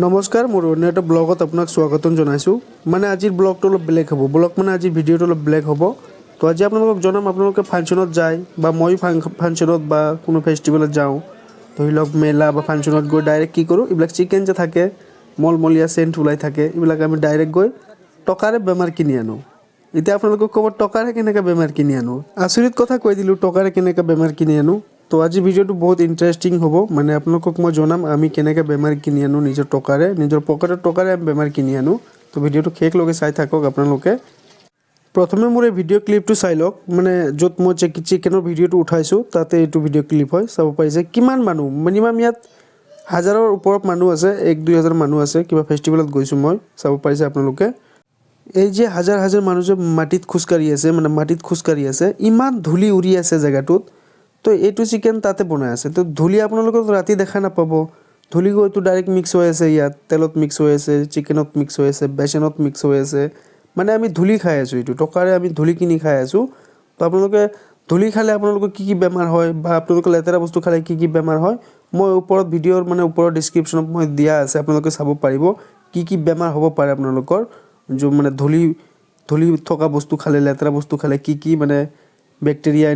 নমস্কাৰ মোৰ অন্য এটা ব্লগত আপোনাক স্বাগতম জনাইছোঁ মানে আজিৰ ব্লগটো অলপ বেলেগ হ'ব ব্লগ মানে আজিৰ ভিডিঅ'টো অলপ বেলেগ হ'ব তো আজি আপোনালোকক জনাম আপোনালোকে ফাংচনত যায় বা মই ফাংচনত বা কোনো ফেষ্টিভেলত যাওঁ ধৰি লওক মেলা বা ফাংচনত গৈ ডাইৰেক্ট কি কৰোঁ এইবিলাক চিকেন যে থাকে মলমলীয়া চেণ্ট ওলাই থাকে এইবিলাক আমি ডাইৰেক্ট গৈ টকাৰে বেমাৰ কিনি আনো এতিয়া আপোনালোকক ক'ব টকাৰে কেনেকৈ বেমাৰ কিনি আনো আচৰিত কথা কৈ দিলোঁ টকাৰে কেনেকৈ বেমাৰ কিনি আনো তো আজি ভিডিঅ'টো বহুত ইণ্টাৰেষ্টিং হ'ব মানে আপোনালোকক মই জনাম আমি কেনেকৈ বেমাৰ কিনি আনো নিজৰ টকাৰে নিজৰ পকেটৰ টকাৰে আমি বেমাৰ কিনি আনো তো ভিডিঅ'টো শেষলৈকে চাই থাকক আপোনালোকে প্ৰথমে মোৰ এই ভিডিঅ' ক্লিপটো চাই লওক মানে য'ত মই চিকেনৰ ভিডিঅ'টো উঠাইছোঁ তাতে এইটো ভিডিঅ' ক্লিপ হয় চাব পাৰিছে কিমান মানুহ মিনিমাম ইয়াত হাজাৰৰ ওপৰত মানুহ আছে 1-2 হাজাৰ মানুহ আছে কিবা ফেষ্টিভেলত গৈছোঁ মই চাব পাৰিছে আপোনালোকে এই যে হাজাৰ হাজাৰ মানুহ যে মাটিত খোজকাঢ়ি আছে মানে মাটিত খোজকাঢ়ি আছে ইমান ধূলি উৰি আছে জেগাটোত তো এইটো চিকেন তাতে বনাই আছে তো ধূলি আপোনালোকক ৰাতি দেখা নাপাব ধূলি গৈতো ডাইৰেক্ট মিক্স হৈ আছে ইয়াত তেলত মিক্স হৈ আছে চিকেনত মিক্স হৈ আছে বেচনত মিক্স হৈ আছে মানে আমি ধূলি খাই আছোঁ এইটো টকাৰে আমি ধূলি কিনি খাই আছোঁ তো আপোনালোকে ধূলি খালে আপোনালোকৰ কি বেমাৰ হয় বা আপোনালোকে লেতেৰা বস্তু খালে কি বেমাৰ হয় মই ওপৰত ভিডিঅ'ৰ মানে ওপৰৰ ডেছক্ৰিপশ্যনত মই দিয়া আছে আপোনালোকে চাব পাৰিব কি বেমাৰ হ'ব পাৰে আপোনালোকৰ जो মানে ধূলি থকা বস্তু খালে লেতেৰা বস্তু খালে কি মানে বেক্টেৰিয়া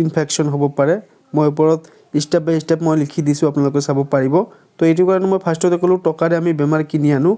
ইনফেকশ্যন হ'ব পাৰে মই ওপৰত ষ্টেপ বাই ষ্টেপ মই লিখি দিছোঁ আপোনালোকে চাব পাৰিব তো এইটো কাৰণে মই ফাৰ্ষ্টতে ক'লোঁ টকাৰে আমি বেমাৰ কিনি আনো